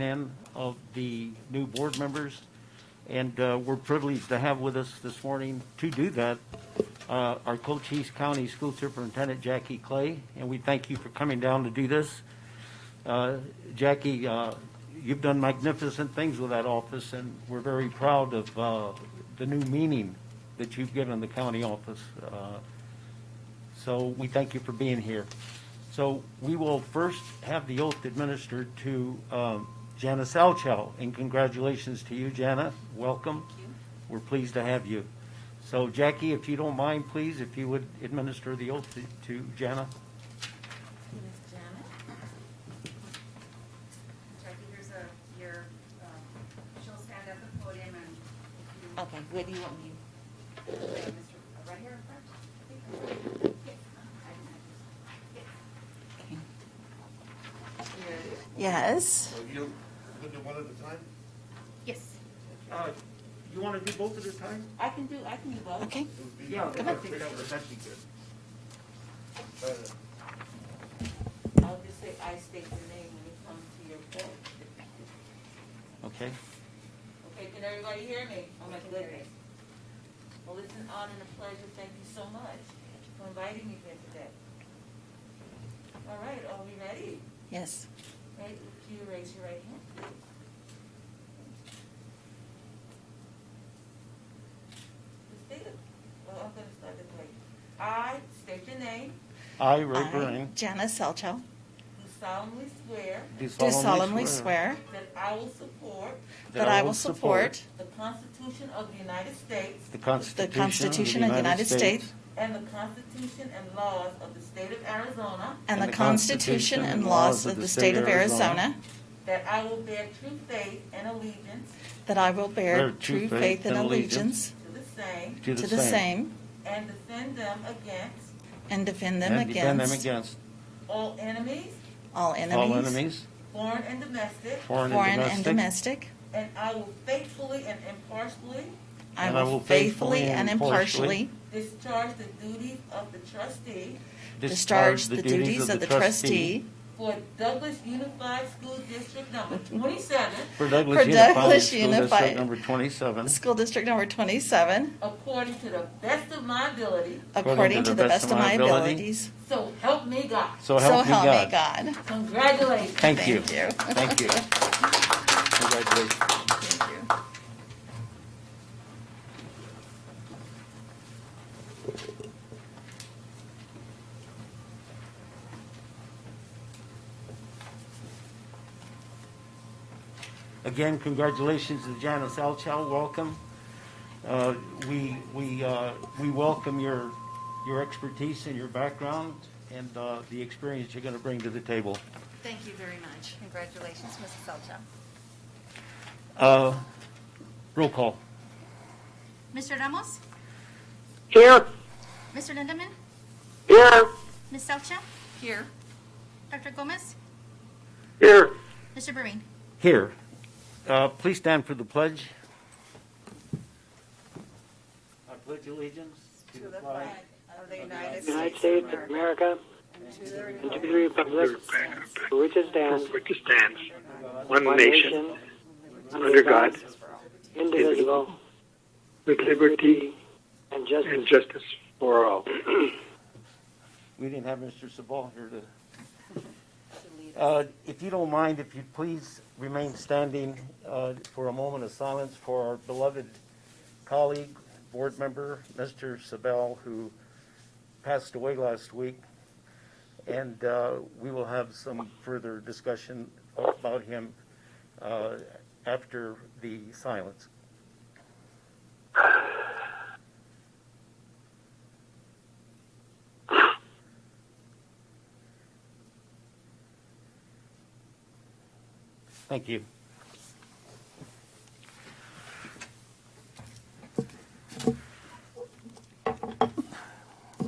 in of the new board members. And we're privileged to have with us this morning to do that our Cochise County School Superintendent, Jackie Clay. And we thank you for coming down to do this. Jackie, you've done magnificent things with that office, and we're very proud of the new meaning that you've given the county office. So we thank you for being here. So we will first have the oath administered to Jana Salchow, and congratulations to you, Jana. Welcome. Thank you. We're pleased to have you. So Jackie, if you don't mind, please, if you would administer the oath to Jana. Ms. Janet. Jackie, here's she'll stand at the podium and if you. Okay, where do you want me? Right here in front? Yes. So you do one at a time? Yes. You want to do both at a time? I can do both. Okay. Yeah, I think that'd be good. I'll just say, I state your name when it comes to your vote. Okay. Okay, can everybody hear me? Oh my goodness. Well, it's an honor and a pleasure. Thank you so much for inviting me here today. All right, are we ready? Yes. Right, would you raise your right hand, please? Well, I'm going to start this way. I state your name, I, Ray I, Bryan, Jana Selchow, do solemnly swear do do solemnly swear that I will support that I will support the Constitution of the United States the the Constitution Constitution of the United States and the Constitution and laws of the State of Arizona, and the Constitution and laws of the State of Arizona, that I will bear true faith and allegiance that I will bear true faith and allegiance to the same to to the same and defend them against and defend them and defend them against against all enemies, all all enemies, enemies, foreign and domestic, foreign foreign and and domestic. domestic. and I will faithfully and impartially I And I will will faithfully and impartially discharge the duties of the trustee discharge the duties of the trustee for Douglas Unified School District Number 27, For Douglas For Unified Douglas School Unified. District Number 27, School District Number 27, according to the best of my ability, according to the best of my abilities. so help me God. so help me God. God. Congratulations. Thank you. Thank you. Thank you. Congratulations. Thank you. Again, congratulations to Jana Salchow. Welcome. We welcome your expertise and your background and the experience you're going to bring to the table. Thank you very much. Congratulations, Mrs. Selchow. Roll call. Mr. Ramos? Here. Mr. Lindeman? Here. Ms. Selcha? Here. Dr. Gomez? Here. Mr. Bereen? Here. Please stand for the pledge. I pledge allegiance to the flag Of the United United States of America and to the republic for which it stands, one nation, under God, indivisible, with liberty and justice for all. We didn't have Mr. Saball here to. If you don't mind, if you'd please remain standing for a moment of silence for our beloved colleague, board member, Mr. Saball, who passed away last week. And we will have some further discussion about him after the silence. Thank you.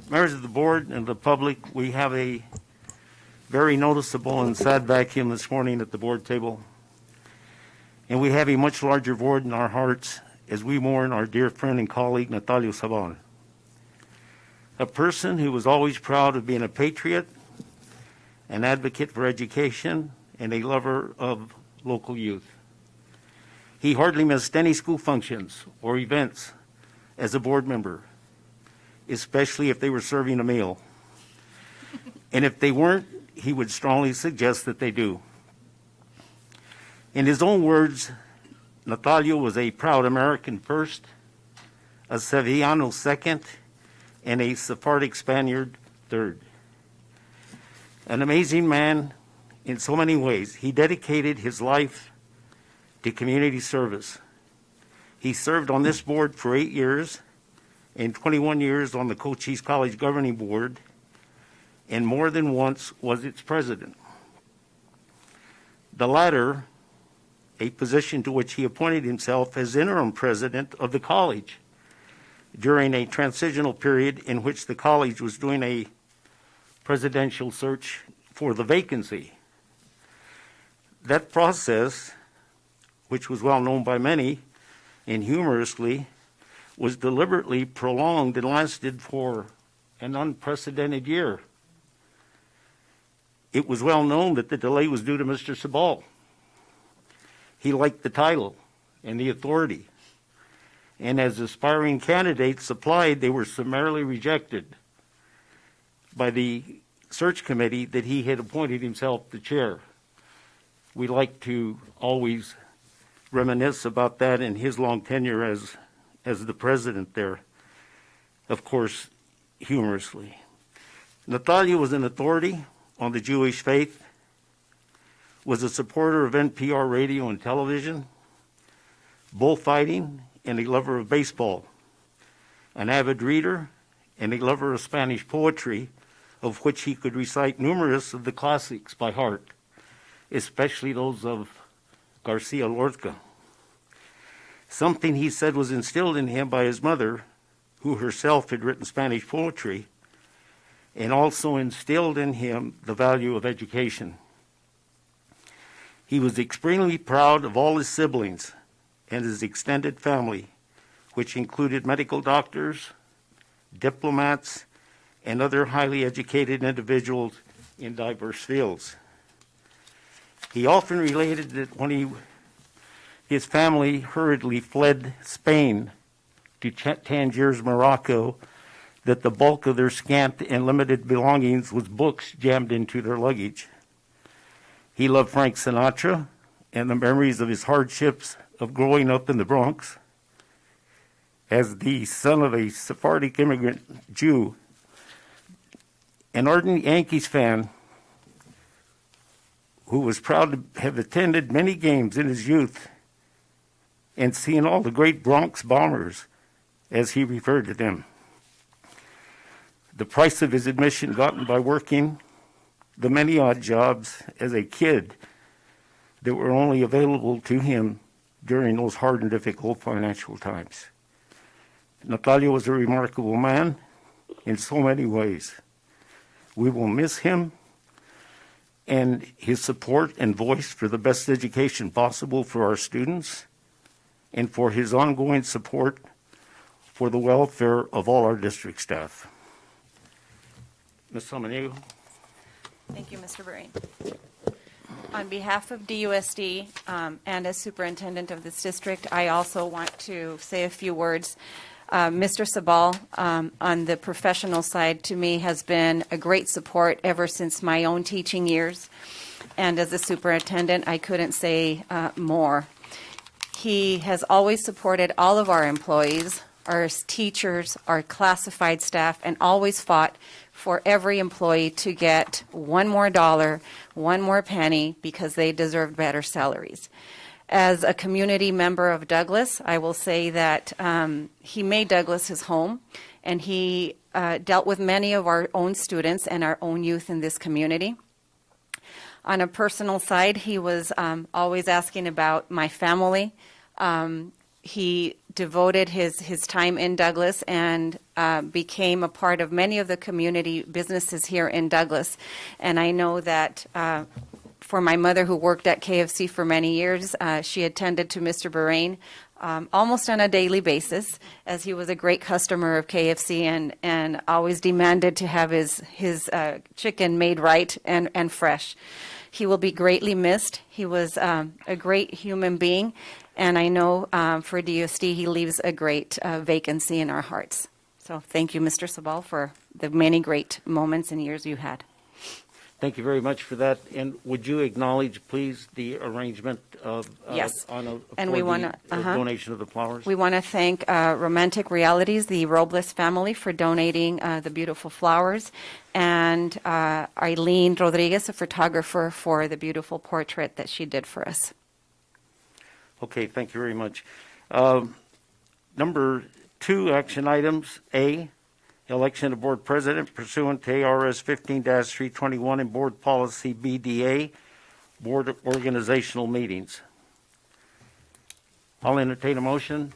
Members of the board and the public, we have a very noticeable and sad vacuum this morning at the board table. And we have a much larger void in our hearts as we mourn our dear friend and colleague, Natalio Saball. A person who was always proud of being a patriot, an advocate for education, and a lover of local youth. He hardly missed any school functions or events as a board member, especially if they were serving a meal. And if they weren't, he would strongly suggest that they do. In his own words, Natalio was a proud American first, a Sevillano second, and a Sephardic Spaniard third. An amazing man in so many ways. He dedicated his life to community service. He served on this board for 8 years and 21 years on the Cochise College Governing Board, and more than once was its president. The latter, a position to which he appointed himself as interim president of the college during a transitional period in which the college was doing a presidential search for the vacancy. That process, which was well known by many and humorously, was deliberately prolonged and lasted for an unprecedented year. It was well known that the delay was due to Mr. Saball. He liked the title and the authority, and as aspiring candidates applied, they were summarily rejected by the search committee that he had appointed himself the chair. We like to always reminisce about that in his long tenure as the president there, of course, humorously. Natalio was an authority on the Jewish faith, was a supporter of NPR radio and television, bullfighting, and a lover of baseball, an avid reader, and a lover of Spanish poetry, of which he could recite numerous of the classics by heart, especially those of Garcia Lorca. Something he said was instilled in him by his mother, who herself had written Spanish poetry, and also instilled in him the value of education. He was extremely proud of all his siblings and his extended family, which included medical doctors, diplomats, and other highly educated individuals in diverse fields. He often related that when his family hurriedly fled Spain to Tangiers, Morocco, that the bulk of their scant and limited belongings was books jammed into their luggage. He loved Frank Sinatra and the memories of his hardships of growing up in the Bronx. As the son of a Sephardic immigrant Jew, an ardent Yankees fan who was proud to have attended many games in his youth and seen all the great Bronx Bombers, as he referred to them. The price of his admission gotten by working the many odd jobs as a kid that were only available to him during those hard and difficult financial times. Natalio was a remarkable man in so many ways. We will miss him and his support and voice for the best education possible for our students and for his ongoing support for the welfare of all our district staff. Ms. Samaniego. Thank you, Mr. Breen. On behalf of DUSD and as superintendent of this district, I also want to say a few words. Mr. Saball, on the professional side, to me has been a great support ever since my own teaching years. And as a superintendent, I couldn't say more. He has always supported all of our employees, our teachers, our classified staff, and always fought for every employee to get one more dollar, one more penny, because they deserved better salaries. As a community member of Douglas, I will say that he made Douglas his home, and he dealt with many of our own students and our own youth in this community. On a personal side, he was always asking about my family. He devoted his time in Douglas and became a part of many of the community businesses here in Douglas. And I know that for my mother, who worked at KFC for many years, she attended to Mr. Bahrain almost on a daily basis, as he was a great customer of KFC and always demanded to have his chicken made right and fresh. He will be greatly missed. He was a great human being, and I know for DUSD he leaves a great vacancy in our hearts. So thank you, Mr. Saball, for the many great moments and years you had. Thank you very much for that. And would you acknowledge, please, the arrangement of Yes. for And we the wanna- donation of the flowers? We want to thank Romantic Realities, the Robles family, for donating the beautiful flowers, and Eileen Rodriguez, a photographer, for the beautiful portrait that she did for us. Okay, thank you very much. Number 2, action items. A, election of board president pursuant to ARS 15-321 and board policy BDA, board organizational meetings. I'll entertain a motion.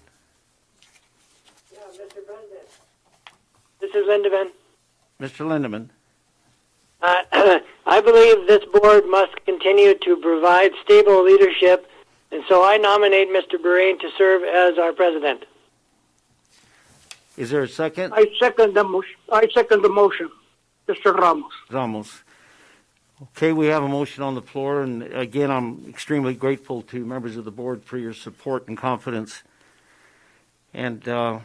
Yeah, Mr. President. This is Lindeman. Mr. Lindeman. I believe this board must continue to provide stable leadership, and so I nominate Mr. Bahrain to serve as our president. Is there a second? I second the motion. Mr. Ramos. Ramos. Okay, we have a motion on the floor, and again, I'm extremely grateful to members of the board for your support and confidence. And I'll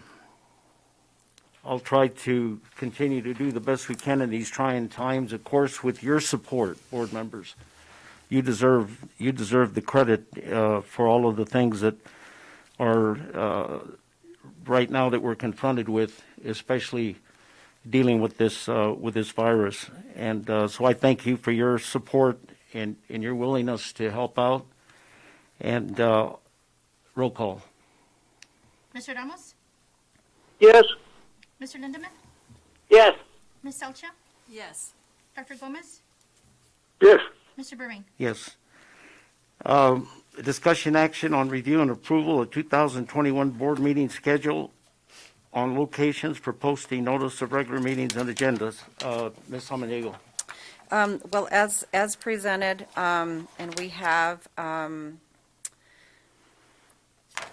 try to continue to do the best we can in these trying times, of course, with your support, board members. You deserve the credit for all of the things that are right now that we're confronted with, especially dealing with this virus. And so I thank you for your support and your willingness to help out. And roll call. Mr. Ramos? Yes. Mr. Lindeman? Yes. Ms. Selcha? Yes. Dr. Gomez? Yes. Mr. Bahrain? Yes. Discussion action on review and approval of 2021 board meeting schedule on locations for posting notice of regular meetings and agendas. Ms. Samaniego. Well, as presented, and we have,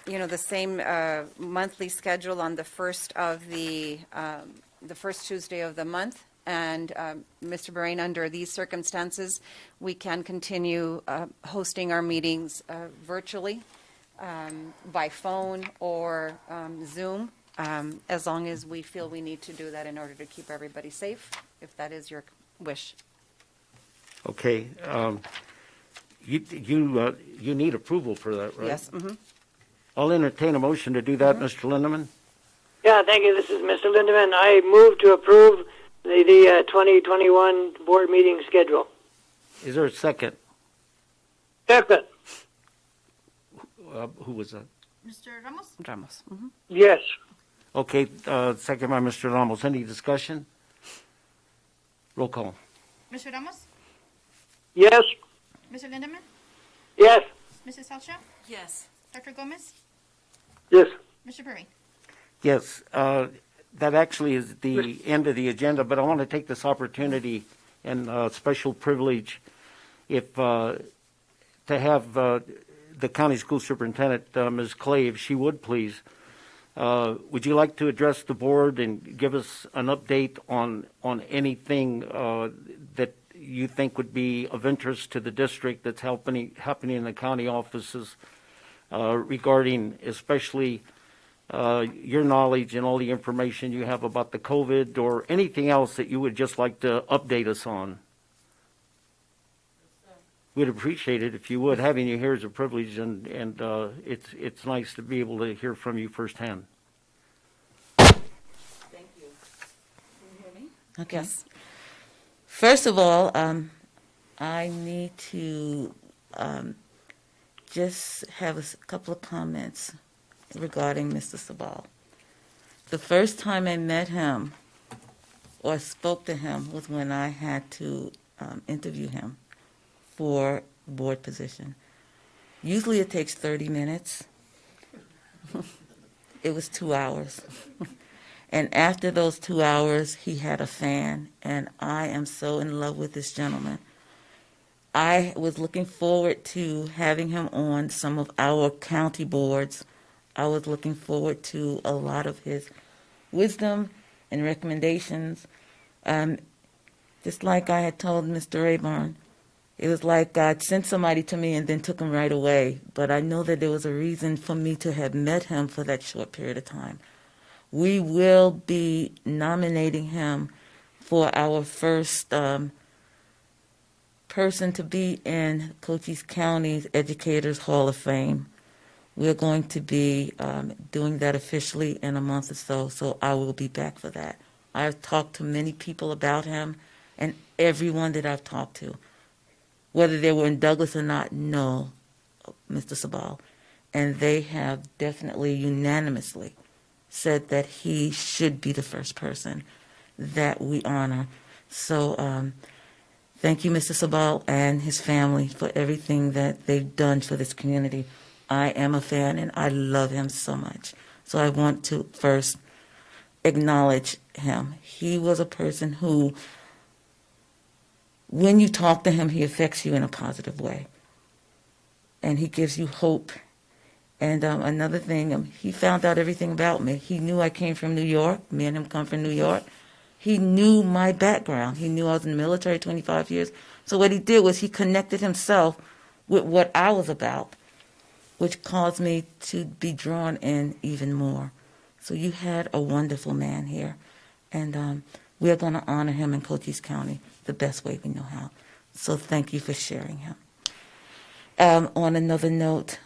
the same monthly schedule on the first Tuesday of the month. And Mr. Bahrain, under these circumstances, we can continue hosting our meetings virtually, by phone or Zoom, as long as we feel we need to do that in order to keep everybody safe, if that is your wish. Okay. You need approval for that, right? Yes. Mm-hmm. I'll entertain a motion to do that, Mr. Lindeman. Yeah, thank you. This is Mr. Lindeman. I move to approve the 2021 board meeting schedule. Is there a second? Second. Who was that? Mr. Ramos? Ramos. Mm-hmm. Yes. Okay, second by Mr. Ramos. Any discussion? Roll call. Mr. Ramos? Yes. Mr. Lindeman? Yes. Mrs. Selcha? Yes. Dr. Gomez? Yes. Mr. Bahrain? Yes, that actually is the end of the agenda, but I want to take this opportunity and special privilege to have the county school superintendent, Ms. Clay, if she would please. Would you like to address the board and give us an update on anything that you think would be of interest to the district that's happening in the county offices regarding especially your knowledge and all the information you have about the COVID or anything else that you would just like to update us on? We'd appreciate it if you would. Having you here is a privilege, and it's nice to be able to hear from you firsthand. Thank you. Can you hear me? Okay. Yes. First of all, I need to just have a couple of comments regarding Mr. Saball. The first time I met him or spoke to him was when I had to interview him for board position. Usually it takes 30 minutes. It was 2 hours. And after those 2 hours, he had a fan, and I am so in love with this gentleman. I was looking forward to having him on some of our county boards. I was looking forward to a lot of his wisdom and recommendations. Just like I had told Mr. Rayburn, It was like God sent somebody to me and then took him right away. But I know that there was a reason for me to have met him for that short period of time. We will be nominating him for our first person to be in Cochise County's Educators Hall of Fame. We're going to be doing that officially in a month or so I will be back for that. I've talked to many people about him, and everyone that I've talked to, whether they were in Douglas or not, know Mr. Saball. And they have definitely unanimously said that he should be the first person that we honor. So thank you, Mr. Saball and his family, for everything that they've done for this community. I am a fan, and I love him so much. So I want to first acknowledge him. He was a person who, when you talk to him, he affects you in a positive way. And he gives you hope. And another thing, he found out everything about me. He knew I came from New York. Me and him come from New York. He knew my background. He knew I was in the military 25 years. So what he did was he connected himself with what I was about, which caused me to be drawn in even more. So you had a wonderful man here. And we are going to honor him in Cochise County the best way we know how. So thank you for sharing him. On another note,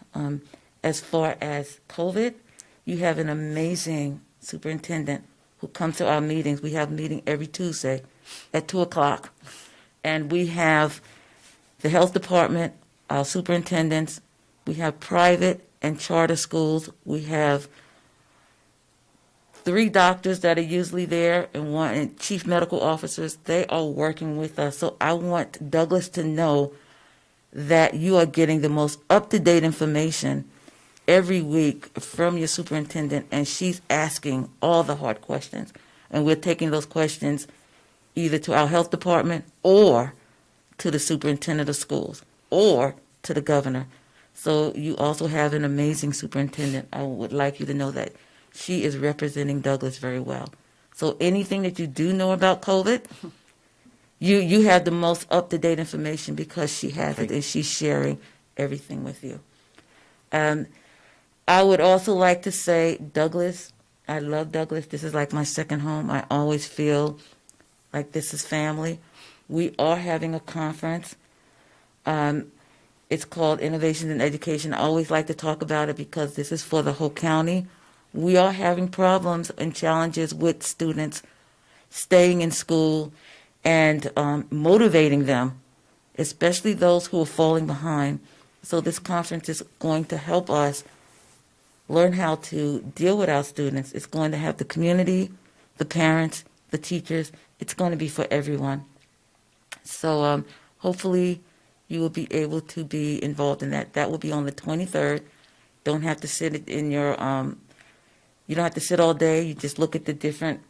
as far as COVID, you have an amazing superintendent who comes to our meetings. We have a meeting every Tuesday at 2 o'clock. And we have the health department, our superintendents, we have private and charter schools. We have 3 doctors that are usually there and 1 chief medical officers. They are working with us. So I want Douglas to know that you are getting the most up-to-date information every week from your superintendent, and she's asking all the hard questions. And we're taking those questions either to our health department or to the superintendent of schools or to the governor. So you also have an amazing superintendent. I would like you to know that she is representing Douglas very well. So anything that you do know about COVID, you have the most up-to-date information because she has it and she's sharing everything with you. I would also like to say, Douglas, I love Douglas. This is like my second home. I always feel like this is family. We are having a conference. It's called Innovations in Education. I always like to talk about it because this is for the whole county. We are having problems and challenges with students staying in school and motivating them, especially those who are falling behind. So this conference is going to help us learn how to deal with our students. It's going to have the community, the parents, the teachers. It's going to be for everyone. So hopefully you will be able to be involved in that. That will be on the 23rd. Don't have to sit in your, you don't have to sit all day. You just look at the different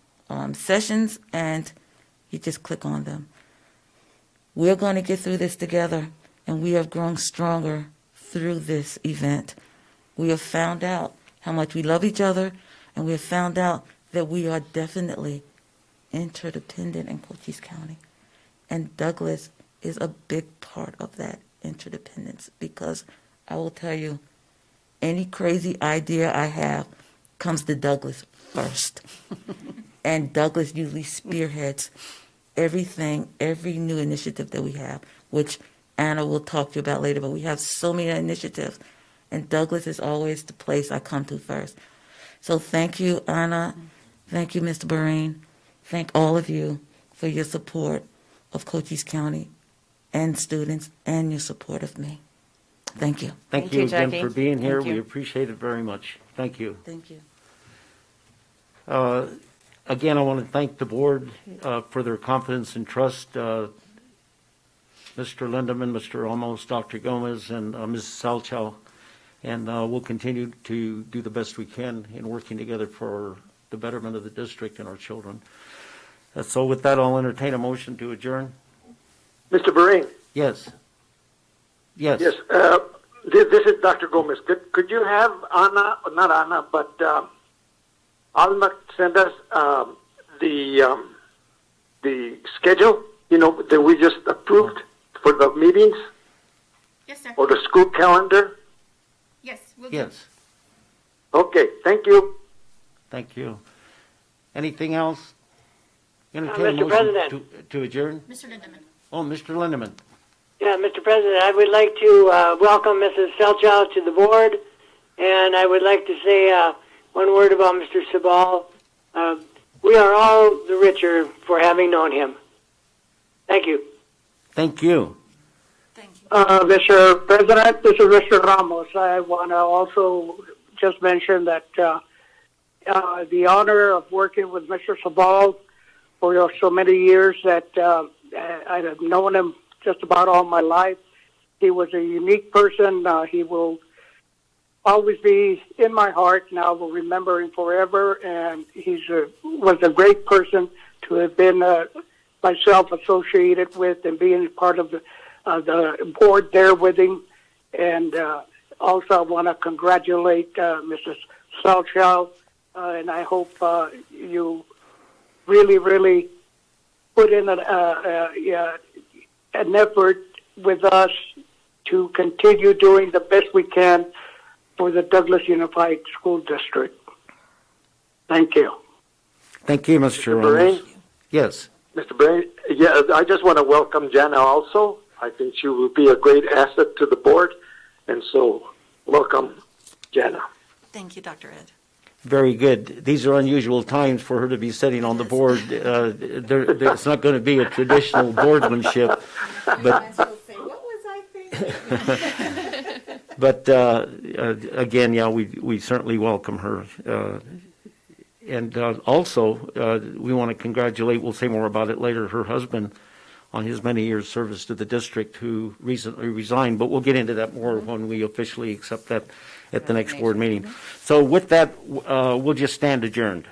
sessions and you just click on them. We're going to get through this together, and we have grown stronger through this event. We have found out how much we love each other, and we have found out that we are definitely interdependent in Cochise County. And Douglas is a big part of that interdependence, because I will tell you, any crazy idea I have comes to Douglas first. And Douglas usually spearheads everything, every new initiative that we have, which Anna will talk to you about later, but we have so many initiatives. And Douglas is always the place I come to first. So thank you, Anna. Thank you, Mr. Bahrain. Thank all of you for your support of Cochise County and students and your support of me. Thank you. Thank you again Jackie. for being here. Thank you. We appreciate it very much. Thank you. Thank you. Again, I want to thank the board for their confidence and trust. Mr. Lindeman, Mr. Olmos, Dr. Gomez, and Mrs. Salchow. And we'll continue to do the best we can in working together for the betterment of the district and our children. So with that, I'll entertain a motion to adjourn. Mr. Bahrain. Yes. Yes. Yes. This is Dr. Gomez. Could you have Anna, not Anna, but Alma send us the schedule, that we just approved for the meetings Yes, sir. or the school calendar? Yes, we'll do. Yes, Okay, thank you. thank you. Anything else? Entertain a Mr. motion President. to adjourn? Mr. Lindeman. Oh, Mr. Lindeman. Yeah, Mr. President, I would like to welcome Mrs. Selchow to the board, and I would like to say one word about Mr. Saball. We are all the richer for having known him. Thank you. Thank you. Mr. President, this is Mr. Ramos. I want to also just mention that the honor of working with Mr. Saball for so many years that I have known him just about all my life. He was a unique person. He will always be in my heart, and I will remember him forever. And was a great person to have been myself associated with and being part of the board there with him. And also I want to congratulate Mrs. Salchow, and I hope you really, really put in an effort with us to continue doing the best we can for the Douglas Unified School District. Thank you. Thank you, Mr. Brain? Ramos. Yes. Mr. Brain, yeah, I just want to welcome Jana also. I think she will be a great asset to the board, and so welcome, Jana. Thank you, Dr. Ed. Very good. These are unusual times for her to be sitting on the board. It's not going to be a traditional boardmanship, but What was I thinking? but again, yeah, we certainly welcome her. And also, we want to congratulate, we'll say more about it later, her husband on his many years' service to the district, who recently resigned, but we'll get into that more when we officially accept that at the next board meeting. So with that, we'll just stand adjourned.